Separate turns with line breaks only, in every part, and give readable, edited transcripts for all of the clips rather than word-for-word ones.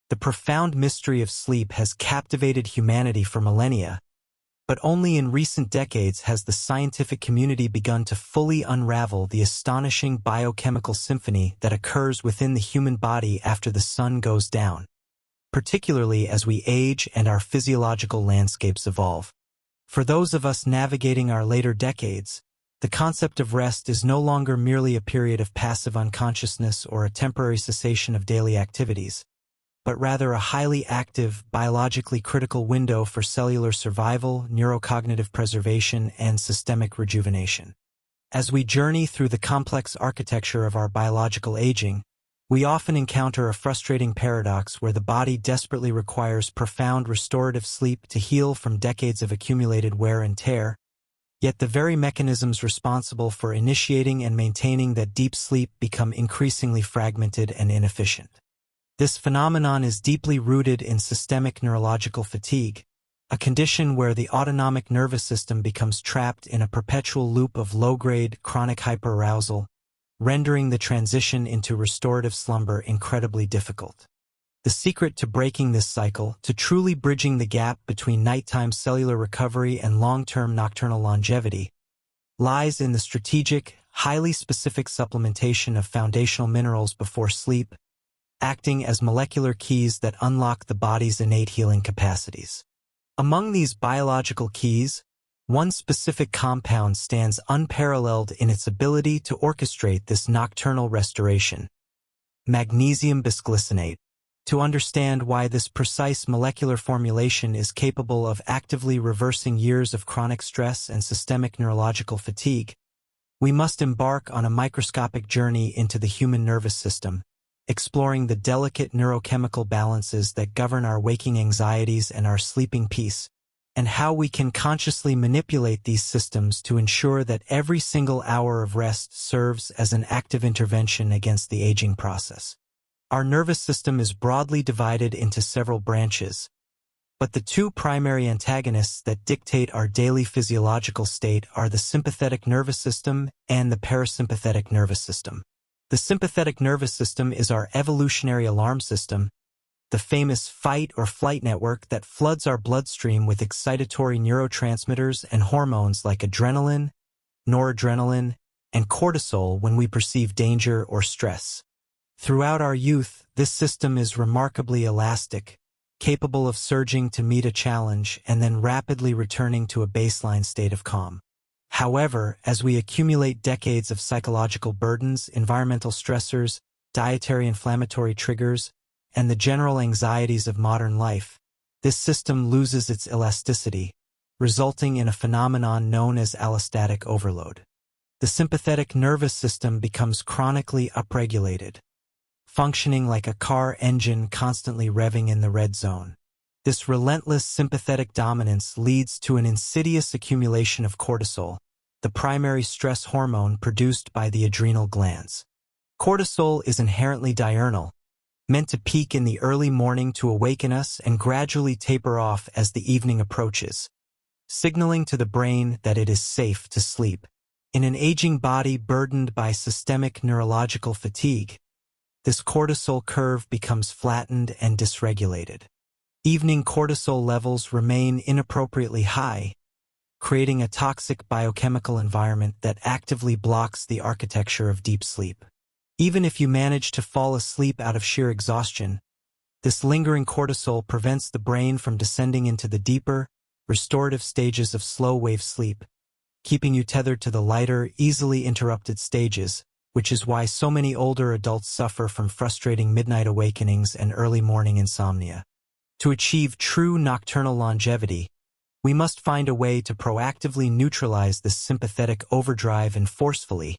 The profound mystery of sleep has captivated humanity for millennia, but only in recent decades has the scientific community begun to fully unravel the astonishing biochemical symphony that occurs within the human body after the sun goes down, particularly as we age and our physiological landscapes evolve. For those of us navigating our later decades, the concept of rest is no longer merely a period of passive unconsciousness or a temporary cessation of daily activities, but rather a highly active, biologically critical window for cellular survival, neurocognitive preservation, and systemic rejuvenation. As we journey through the complex architecture of our biological aging, we often encounter a frustrating paradox where the body desperately requires profound restorative sleep to heal from decades of accumulated wear and tear, yet the very mechanisms responsible for initiating and maintaining that deep sleep become increasingly fragmented and inefficient. This phenomenon is deeply rooted in systemic neurological fatigue, a condition where the autonomic nervous system becomes trapped in a perpetual loop of low-grade chronic hyperarousal, rendering the transition into restorative slumber incredibly difficult. The secret to breaking this cycle, to truly bridging the gap between nighttime cellular recovery and long-term nocturnal longevity, lies in the strategic, highly specific supplementation of foundational minerals before sleep, acting as molecular keys that unlock the body's innate healing capacities. Among these biological keys, one specific compound stands unparalleled in its ability to orchestrate this nocturnal restoration: magnesium bisglycinate. To understand why this precise molecular formulation is capable of actively reversing years of chronic stress and systemic neurological fatigue, we must embark on a microscopic journey into the human nervous system, exploring the delicate neurochemical balances that govern our waking anxieties and our sleeping peace, and how we can consciously manipulate these systems to ensure that every single hour of rest serves as an active intervention against the aging process. Our nervous system is broadly divided into several branches, but the two primary antagonists that dictate our daily physiological state are the sympathetic nervous system and the parasympathetic nervous system. The sympathetic nervous system is our evolutionary alarm system, the famous fight or flight network that floods our bloodstream with excitatory neurotransmitters and hormones like adrenaline, noradrenaline, and cortisol when we perceive danger or stress. Throughout our youth, this system is remarkably elastic, capable of surging to meet a challenge and then rapidly returning to a baseline state of calm. However, as we accumulate decades of psychological burdens, environmental stressors, dietary inflammatory triggers, and the general anxieties of modern life, this system loses its elasticity, resulting in a phenomenon known as allostatic overload. The sympathetic nervous system becomes chronically upregulated, functioning like a car engine constantly revving in the red zone. This relentless sympathetic dominance leads to an insidious accumulation of cortisol, the primary stress hormone produced by the adrenal glands. Cortisol is inherently diurnal, meant to peak in the early morning to awaken us and gradually taper off as the evening approaches, signaling to the brain that it is safe to sleep. In an aging body burdened by systemic neurological fatigue, this cortisol curve becomes flattened and dysregulated. Evening cortisol levels remain inappropriately high, creating a toxic biochemical environment that actively blocks the architecture of deep sleep. Even if you manage to fall asleep out of sheer exhaustion, this lingering cortisol prevents the brain from descending into the deeper, restorative stages of slow-wave sleep, keeping you tethered to the lighter, easily interrupted stages, which is why so many older adults suffer from frustrating midnight awakenings and early morning insomnia. To achieve true nocturnal longevity, we must find a way to proactively neutralize this sympathetic overdrive and forcefully,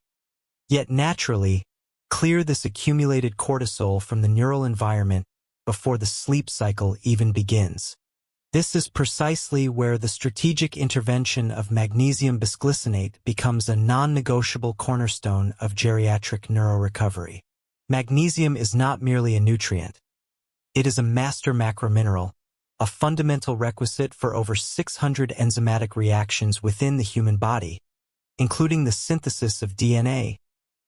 yet naturally, clear this accumulated cortisol from the neural environment before the sleep cycle even begins. This is precisely where the strategic intervention of magnesium bisglycinate becomes a non-negotiable cornerstone of geriatric neurorecovery. Magnesium is not merely a nutrient. It is a master macromineral, a fundamental requisite for over 600 enzymatic reactions within the human body, including the synthesis of DNA,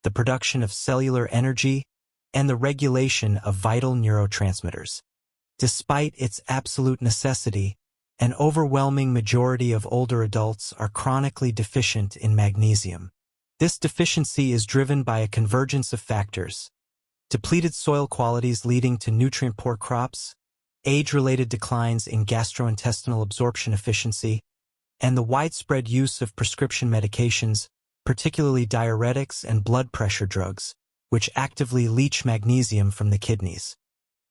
the production of cellular energy, and the regulation of vital neurotransmitters. Despite its absolute necessity, an overwhelming majority of older adults are chronically deficient in magnesium. This deficiency is driven by a convergence of factors: depleted soil qualities leading to nutrient-poor crops, age-related declines in gastrointestinal absorption efficiency, and the widespread use of prescription medications, particularly diuretics and blood pressure drugs, which actively leach magnesium from the kidneys.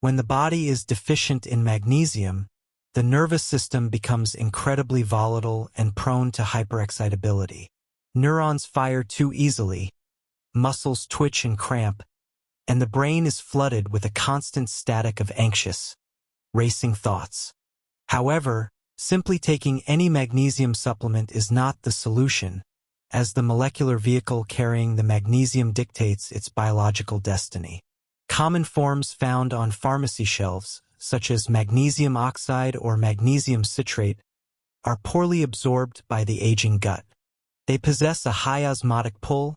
When the body is deficient in magnesium, the nervous system becomes incredibly volatile and prone to hyperexcitability. Neurons fire too easily, muscles twitch and cramp, and the brain is flooded with a constant static of anxious, racing thoughts. However, simply taking any magnesium supplement is not the solution, as the molecular vehicle carrying the magnesium dictates its biological destiny. Common forms found on pharmacy shelves, such as magnesium oxide or magnesium citrate, are poorly absorbed by the aging gut. They possess a high osmotic pull,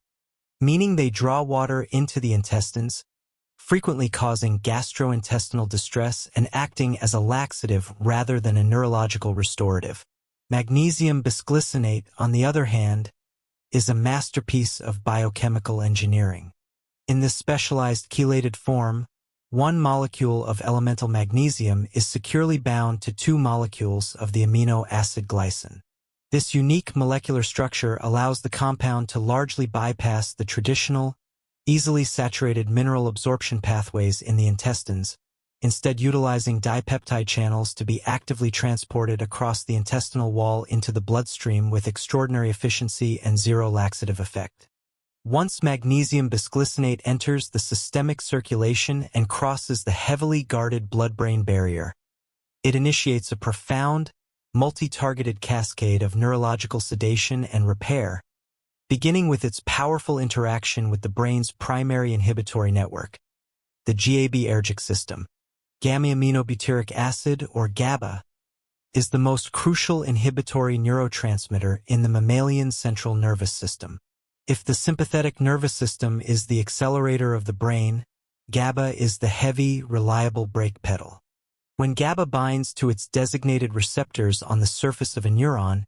meaning they draw water into the intestines, frequently causing gastrointestinal distress and acting as a laxative rather than a neurological restorative. Magnesium bisglycinate, on the other hand, is a masterpiece of biochemical engineering. In this specialized chelated form, one molecule of elemental magnesium is securely bound to two molecules of the amino acid glycine. This unique molecular structure allows the compound to largely bypass the traditional, easily saturated mineral absorption pathways in the intestines, instead utilizing dipeptide channels to be actively transported across the intestinal wall into the bloodstream with extraordinary efficiency and zero laxative effect. Once magnesium bisglycinate enters the systemic circulation and crosses the heavily guarded blood-brain barrier, it initiates a profound, multi-targeted cascade of neurological sedation and repair, beginning with its powerful interaction with the brain's primary inhibitory network, the GABAergic system. Gamma-aminobutyric acid, or GABA, is the most crucial inhibitory neurotransmitter in the mammalian central nervous system. If the sympathetic nervous system is the accelerator of the brain, GABA is the heavy, reliable brake pedal. When GABA binds to its designated receptors on the surface of a neuron,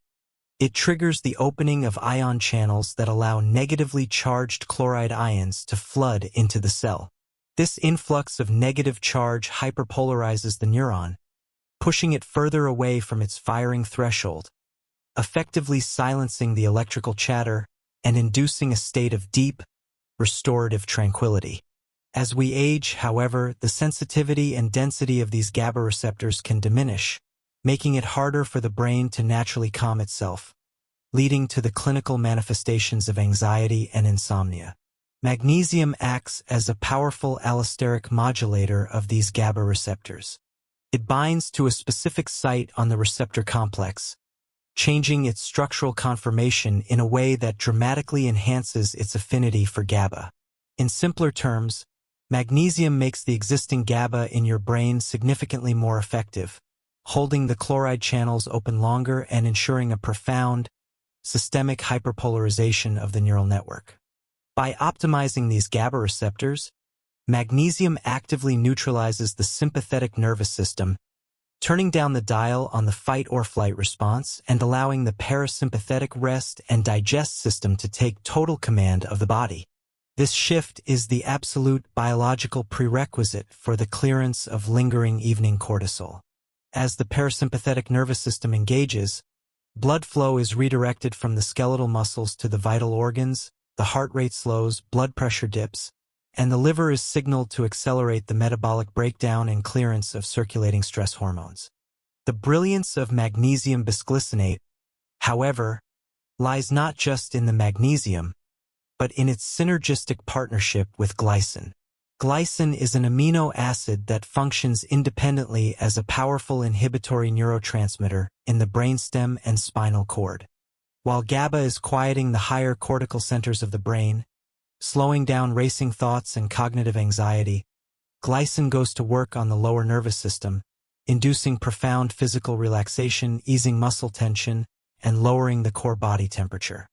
it triggers the opening of ion channels that allow negatively charged chloride ions to flood into the cell. This influx of negative charge hyperpolarizes the neuron, pushing it further away from its firing threshold, effectively silencing the electrical chatter and inducing a state of deep, restorative tranquility. As we age, however, the sensitivity and density of these GABA receptors can diminish, making it harder for the brain to naturally calm itself, leading to the clinical manifestations of anxiety and insomnia. Magnesium acts as a powerful allosteric modulator of these GABA receptors. It binds to a specific site on the receptor complex, changing its structural conformation in a way that dramatically enhances its affinity for GABA. In simpler terms, magnesium makes the existing GABA in your brain significantly more effective, holding the chloride channels open longer and ensuring a profound, systemic hyperpolarization of the neural network. By optimizing these GABA receptors, magnesium actively neutralizes the sympathetic nervous system, turning down the dial on the fight-or-flight response and allowing the parasympathetic rest and digest system to take total command of the body. This shift is the absolute biological prerequisite for the clearance of lingering evening cortisol. As the parasympathetic nervous system engages, blood flow is redirected from the skeletal muscles to the vital organs, the heart rate slows, blood pressure dips, and the liver is signaled to accelerate the metabolic breakdown and clearance of circulating stress hormones. The brilliance of magnesium bisglycinate, however, lies not just in the magnesium, but in its synergistic partnership with glycine. Glycine is an amino acid that functions independently as a powerful inhibitory neurotransmitter in the brainstem and spinal cord. While GABA is quieting the higher cortical centers of the brain, slowing down racing thoughts and cognitive anxiety, glycine goes to work on the lower nervous system, inducing profound physical relaxation, easing muscle tension, and lowering the core body temperature.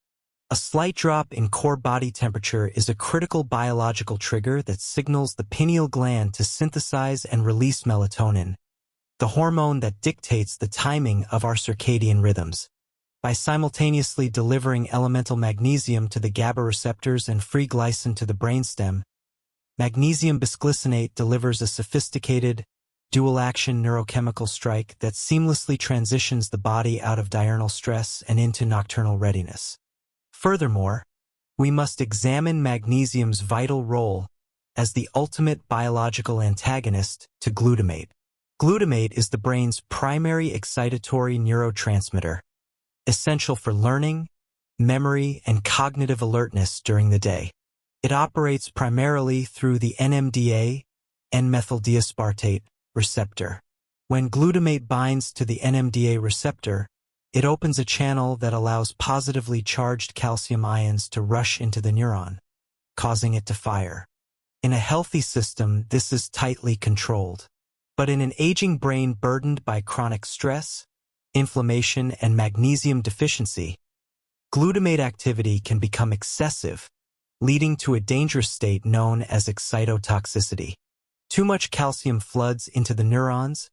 A slight drop in core body temperature is a critical biological trigger that signals the pineal gland to synthesize and release melatonin, the hormone that dictates the timing of our circadian rhythms. By simultaneously delivering elemental magnesium to the GABA receptors and free glycine to the brainstem, magnesium bisglycinate delivers a sophisticated, dual-action neurochemical strike that seamlessly transitions the body out of diurnal stress and into nocturnal readiness. Furthermore, we must examine magnesium's vital role as the ultimate biological antagonist to glutamate. Glutamate is the brain's primary excitatory neurotransmitter, essential for learning, memory, and cognitive alertness during the day. It operates primarily through the NMDA, N-methyldiaspartate, receptor. When glutamate binds to the NMDA receptor, it opens a channel that allows positively charged calcium ions to rush into the neuron, causing it to fire. In a healthy system, this is tightly controlled. But in an aging brain burdened by chronic stress, inflammation, and magnesium deficiency, glutamate activity can become excessive, leading to a dangerous state known as excitotoxicity. Too much calcium floods into the neurons,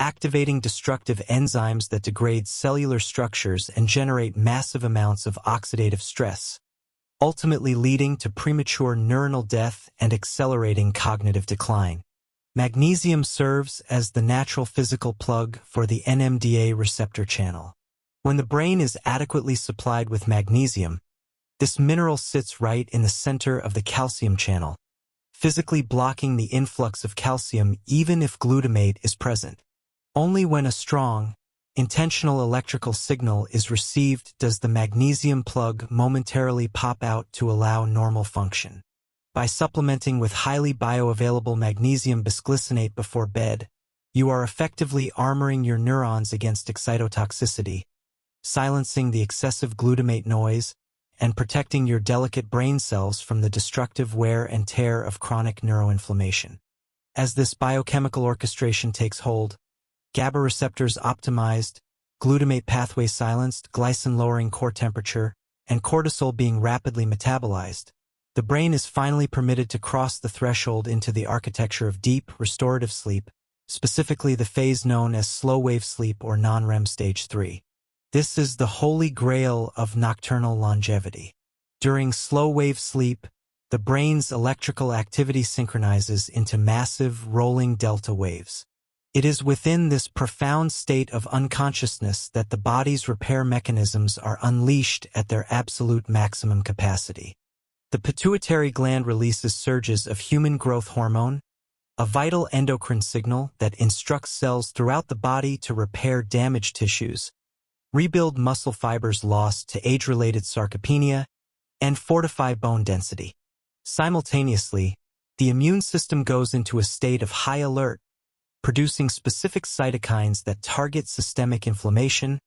activating destructive enzymes that degrade cellular structures and generate massive amounts of oxidative stress, ultimately leading to premature neuronal death and accelerating cognitive decline. Magnesium serves as the natural physical plug for the NMDA receptor channel. When the brain is adequately supplied with magnesium, this mineral sits right in the center of the calcium channel, physically blocking the influx of calcium even if glutamate is present. Only when a strong, intentional electrical signal is received does the magnesium plug momentarily pop out to allow normal function. By supplementing with highly bioavailable magnesium bisglycinate before bed, you are effectively armoring your neurons against excitotoxicity, silencing the excessive glutamate noise, and protecting your delicate brain cells from the destructive wear and tear of chronic neuroinflammation. As this biochemical orchestration takes hold, GABA receptors optimized, glutamate pathway silenced, glycine lowering core temperature, and cortisol being rapidly metabolized, the brain is finally permitted to cross the threshold into the architecture of deep, restorative sleep, specifically the phase known as slow-wave sleep or non-REM stage 3. This is the holy grail of nocturnal longevity. During slow-wave sleep, the brain's electrical activity synchronizes into massive, rolling delta waves. It is within this profound state of unconsciousness that the body's repair mechanisms are unleashed at their absolute maximum capacity. The pituitary gland releases surges of human growth hormone, a vital endocrine signal that instructs cells throughout the body to repair damaged tissues, rebuild muscle fibers lost to age-related sarcopenia, and fortify bone density. Simultaneously, the immune system goes into a state of high alert, producing specific cytokines that target systemic inflammation,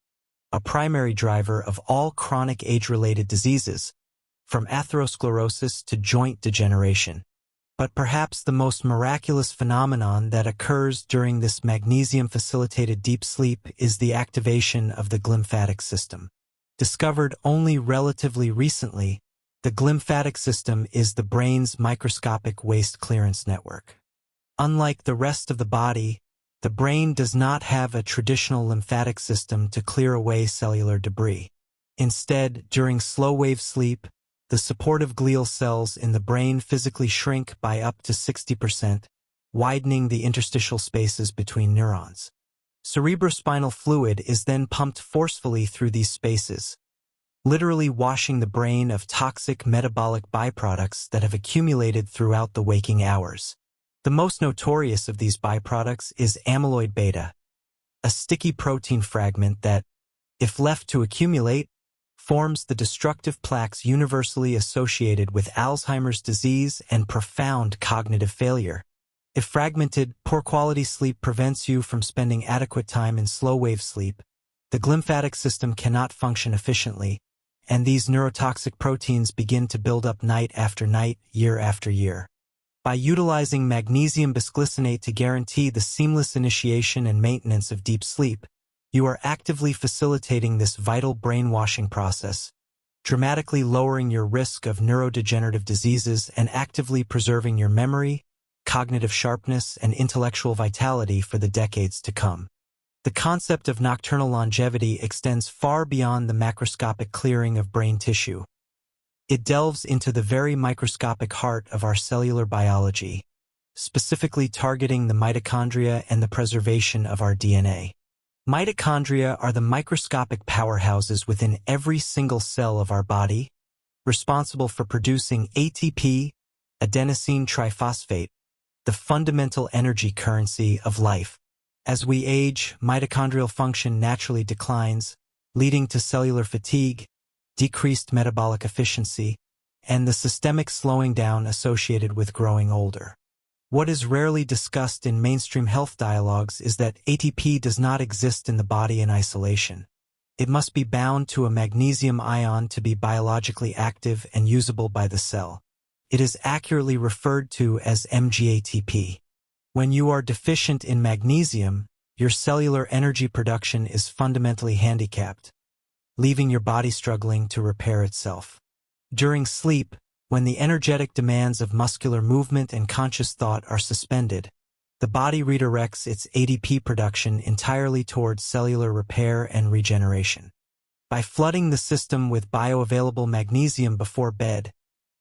a primary driver of all chronic age-related diseases, from atherosclerosis to joint degeneration. But perhaps the most miraculous phenomenon that occurs during this magnesium-facilitated deep sleep is the activation of the glymphatic system. Discovered only relatively recently, the glymphatic system is the brain's microscopic waste clearance network. Unlike the rest of the body, the brain does not have a traditional lymphatic system to clear away cellular debris. Instead, during slow-wave sleep, the supportive glial cells in the brain physically shrink by up to 60%, widening the interstitial spaces between neurons. Cerebrospinal fluid is then pumped forcefully through these spaces, literally washing the brain of toxic metabolic byproducts that have accumulated throughout the waking hours. The most notorious of these byproducts is amyloid beta, a sticky protein fragment that, if left to accumulate, forms the destructive plaques universally associated with Alzheimer's disease and profound cognitive failure. If fragmented, poor quality sleep prevents you from spending adequate time in slow-wave sleep, the glymphatic system cannot function efficiently, and these neurotoxic proteins begin to build up night after night, year after year. By utilizing magnesium bisglycinate to guarantee the seamless initiation and maintenance of deep sleep, you are actively facilitating this vital brainwashing process, dramatically lowering your risk of neurodegenerative diseases and actively preserving your memory, cognitive sharpness and intellectual vitality for the decades to come. The concept of nocturnal longevity extends far beyond the macroscopic clearing of brain tissue. It delves into the very microscopic heart of our cellular biology, specifically targeting the mitochondria and the preservation of our DNA. Mitochondria are the microscopic powerhouses within every single cell of our body, responsible for producing ATP, adenosine triphosphate, the fundamental energy currency of life. As we age, mitochondrial function naturally declines, leading to cellular fatigue, decreased metabolic efficiency, and the systemic slowing down associated with growing older. What is rarely discussed in mainstream health dialogues is that ATP does not exist in the body in isolation. It must be bound to a magnesium ion to be biologically active and usable by the cell. It is accurately referred to as MgATP. When you are deficient in magnesium, your cellular energy production is fundamentally handicapped, leaving your body struggling to repair itself. During sleep, when the energetic demands of muscular movement and conscious thought are suspended, the body redirects its ATP production entirely towards cellular repair and regeneration. By flooding the system with bioavailable magnesium before bed,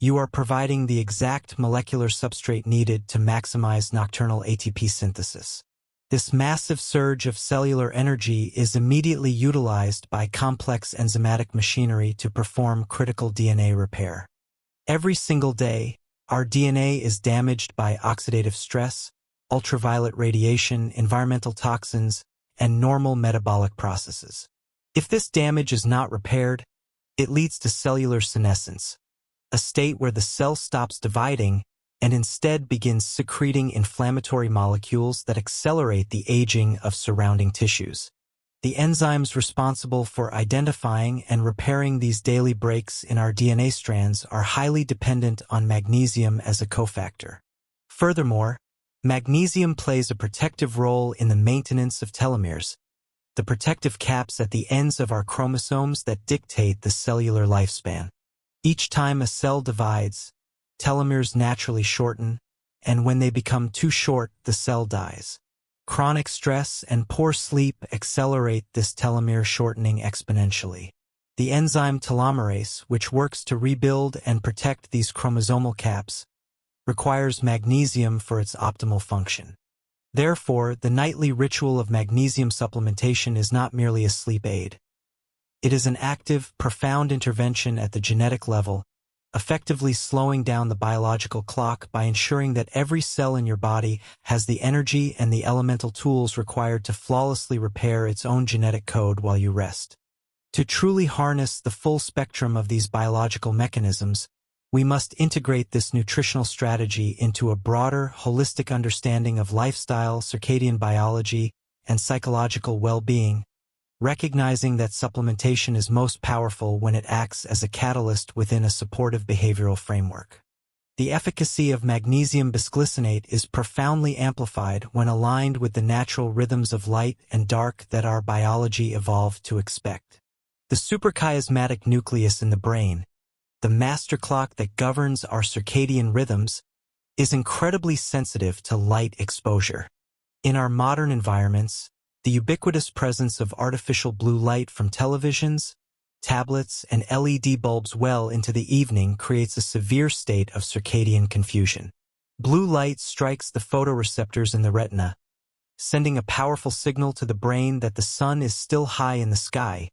you are providing the exact molecular substrate needed to maximize nocturnal ATP synthesis. This massive surge of cellular energy is immediately utilized by complex enzymatic machinery to perform critical DNA repair. Every single day, our DNA is damaged by oxidative stress, ultraviolet radiation, environmental toxins, and normal metabolic processes. If this damage is not repaired, it leads to cellular senescence, a state where the cell stops dividing and instead begins secreting inflammatory molecules that accelerate the aging of surrounding tissues. The enzymes responsible for identifying and repairing these daily breaks in our DNA strands are highly dependent on magnesium as a cofactor. Furthermore, magnesium plays a protective role in the maintenance of telomeres, the protective caps at the ends of our chromosomes that dictate the cellular lifespan. Each time a cell divides, telomeres naturally shorten, and when they become too short, the cell dies. Chronic stress and poor sleep accelerate this telomere shortening exponentially. The enzyme telomerase, which works to rebuild and protect these chromosomal caps, requires magnesium for its optimal function. Therefore, the nightly ritual of magnesium supplementation is not merely a sleep aid. It is an active, profound intervention at the genetic level, effectively slowing down the biological clock by ensuring that every cell in your body has the energy and the elemental tools required to flawlessly repair its own genetic code while you rest. To truly harness the full spectrum of these biological mechanisms, we must integrate this nutritional strategy into a broader, holistic understanding of lifestyle, circadian biology, and psychological well-being, recognizing that supplementation is most powerful when it acts as a catalyst within a supportive behavioral framework. The efficacy of magnesium bisglycinate is profoundly amplified when aligned with the natural rhythms of light and dark that our biology evolved to expect. The suprachiasmatic nucleus in the brain, the master clock that governs our circadian rhythms, is incredibly sensitive to light exposure. In our modern environments, the ubiquitous presence of artificial blue light from televisions, tablets, and LED bulbs well into the evening creates a severe state of circadian confusion. Blue light strikes the photoreceptors in the retina, sending a powerful signal to the brain that the sun is still high in the sky,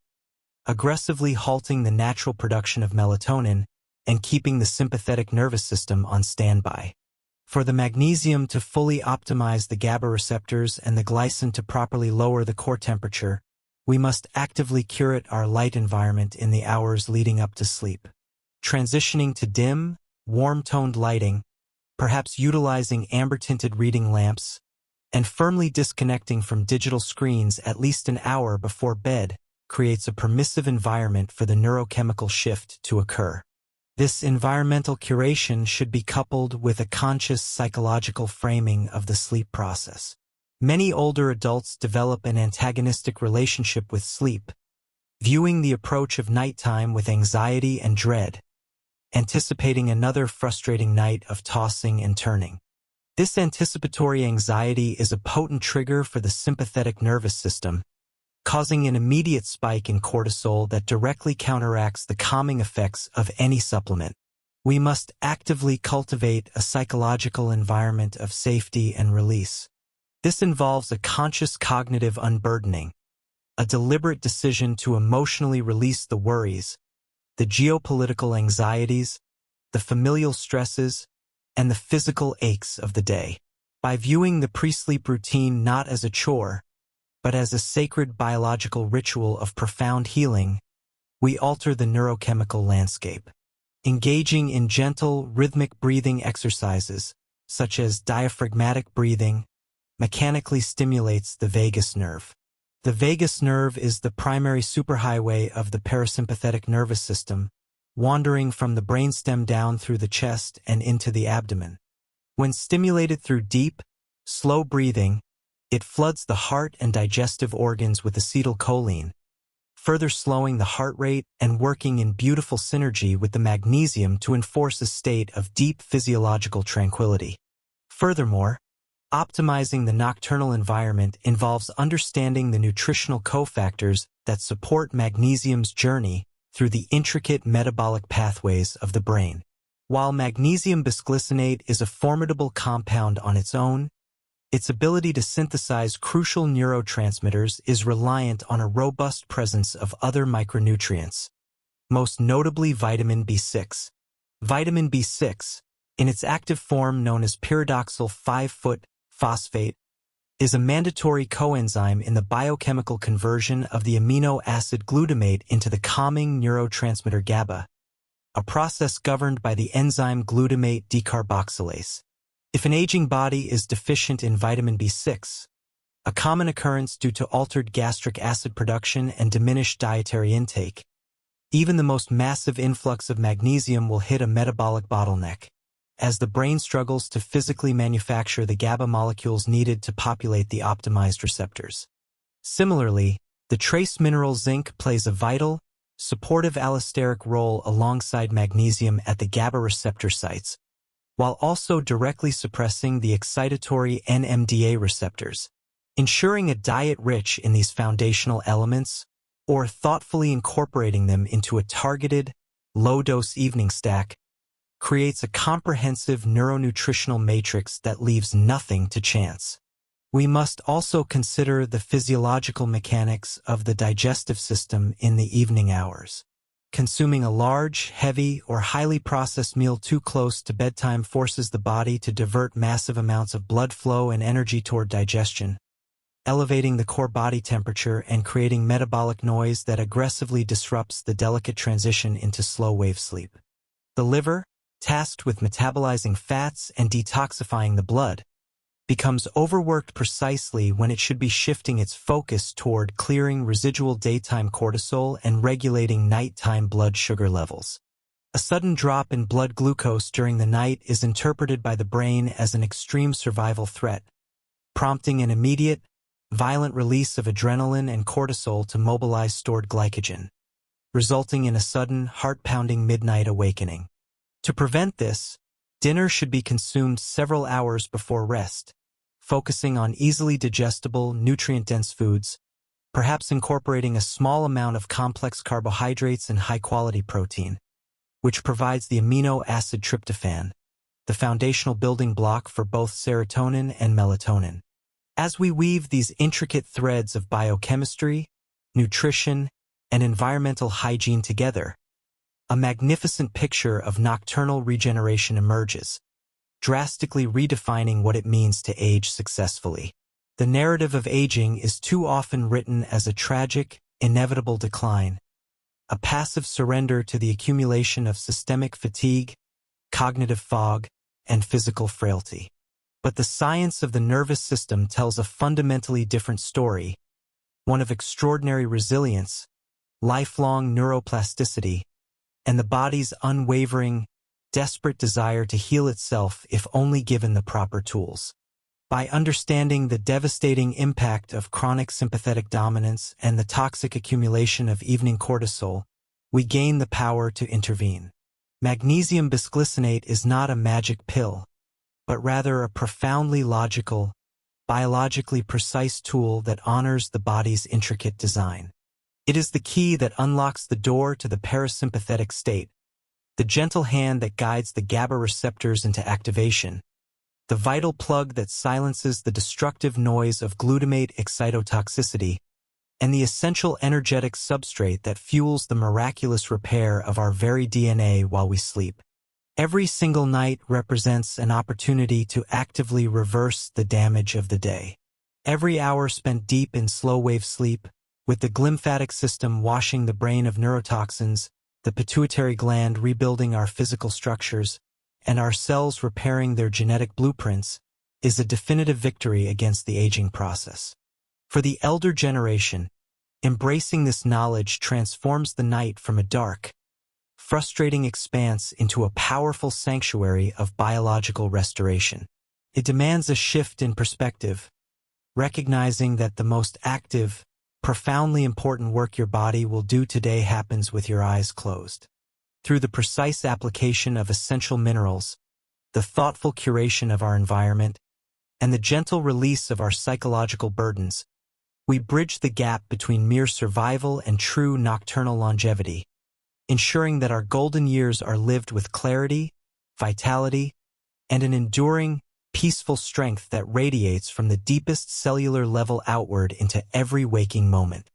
aggressively halting the natural production of melatonin and keeping the sympathetic nervous system on standby. For the magnesium to fully optimize the GABA receptors and the glycine to properly lower the core temperature, we must actively curate our light environment in the hours leading up to sleep. Transitioning to dim, warm-toned lighting, perhaps utilizing amber-tinted reading lamps, and firmly disconnecting from digital screens at least an hour before bed creates a permissive environment for the neurochemical shift to occur. This environmental curation should be coupled with a conscious psychological framing of the sleep process. Many older adults develop an antagonistic relationship with sleep, viewing the approach of nighttime with anxiety and dread, anticipating another frustrating night of tossing and turning. This anticipatory anxiety is a potent trigger for the sympathetic nervous system, causing an immediate spike in cortisol that directly counteracts the calming effects of any supplement. We must actively cultivate a psychological environment of safety and release. This involves a conscious cognitive unburdening, a deliberate decision to emotionally release the worries, the geopolitical anxieties, the familial stresses, and the physical aches of the day. By viewing the pre-sleep routine not as a chore, but as a sacred biological ritual of profound healing, we alter the neurochemical landscape. Engaging in gentle, rhythmic breathing exercises, such as diaphragmatic breathing, mechanically stimulates the vagus nerve. The vagus nerve is the primary superhighway of the parasympathetic nervous system, wandering from the brainstem down through the chest and into the abdomen. When stimulated through deep, slow breathing, it floods the heart and digestive organs with acetylcholine, further slowing the heart rate and working in beautiful synergy with the magnesium to enforce a state of deep physiological tranquility. Furthermore, optimizing the nocturnal environment involves understanding the nutritional cofactors that support magnesium's journey through the intricate metabolic pathways of the brain. While magnesium bisglycinate is a formidable compound on its own, its ability to synthesize crucial neurotransmitters is reliant on a robust presence of other micronutrients, most notably vitamin B6. Vitamin B6, in its active form known as pyridoxal 5' phosphate, is a mandatory coenzyme in the biochemical conversion of the amino acid glutamate into the calming neurotransmitter GABA, a process governed by the enzyme glutamate decarboxylase. If an aging body is deficient in vitamin B6, a common occurrence due to altered gastric acid production and diminished dietary intake, even the most massive influx of magnesium will hit a metabolic bottleneck, as the brain struggles to physically manufacture the GABA molecules needed to populate the optimized receptors. Similarly, the trace mineral zinc plays a vital, supportive allosteric role alongside magnesium at the GABA receptor sites, while also directly suppressing the excitatory NMDA receptors. Ensuring a diet rich in these foundational elements, or thoughtfully incorporating them into a targeted, low-dose evening stack, creates a comprehensive neuronutritional matrix that leaves nothing to chance. We must also consider the physiological mechanics of the digestive system in the evening hours. Consuming a large, heavy, or highly processed meal too close to bedtime forces the body to divert massive amounts of blood flow and energy toward digestion, elevating the core body temperature and creating metabolic noise that aggressively disrupts the delicate transition into slow-wave sleep. The liver, tasked with metabolizing fats and detoxifying the blood, becomes overworked precisely when it should be shifting its focus toward clearing residual daytime cortisol and regulating nighttime blood sugar levels. A sudden drop in blood glucose during the night is interpreted by the brain as an extreme survival threat, prompting an immediate, violent release of adrenaline and cortisol to mobilize stored glycogen, resulting in a sudden, heart-pounding midnight awakening. To prevent this, dinner should be consumed several hours before rest, focusing on easily digestible, nutrient-dense foods, perhaps incorporating a small amount of complex carbohydrates and high-quality protein, which provides the amino acid tryptophan, the foundational building block for both serotonin and melatonin. As we weave these intricate threads of biochemistry, nutrition, and environmental hygiene together, a magnificent picture of nocturnal regeneration emerges, drastically redefining what it means to age successfully. The narrative of aging is too often written as a tragic, inevitable decline, a passive surrender to the accumulation of systemic fatigue, cognitive fog, and physical frailty. But the science of the nervous system tells a fundamentally different story, one of extraordinary resilience, lifelong neuroplasticity, and the body's unwavering, desperate desire to heal itself if only given the proper tools. By understanding the devastating impact of chronic sympathetic dominance and the toxic accumulation of evening cortisol, we gain the power to intervene. Magnesium bisglycinate is not a magic pill, but rather a profoundly logical, biologically precise tool that honors the body's intricate design. It is the key that unlocks the door to the parasympathetic state, the gentle hand that guides the GABA receptors into activation, the vital plug that silences the destructive noise of glutamate excitotoxicity, and the essential energetic substrate that fuels the miraculous repair of our very DNA while we sleep. Every single night represents an opportunity to actively reverse the damage of the day. Every hour spent deep in slow-wave sleep, with the glymphatic system washing the brain of neurotoxins, the pituitary gland rebuilding our physical structures, and our cells repairing their genetic blueprints, is a definitive victory against the aging process. For the elder generation, embracing this knowledge transforms the night from a dark, frustrating expanse into a powerful sanctuary of biological restoration. It demands a shift in perspective, recognizing that the most active, profoundly important work your body will do today happens with your eyes closed. Through the precise application of essential minerals, the thoughtful curation of our environment, and the gentle release of our psychological burdens, we bridge the gap between mere survival and true nocturnal longevity, ensuring that our golden years are lived with clarity, vitality, and an enduring, peaceful strength that radiates from the deepest cellular level outward into every waking moment.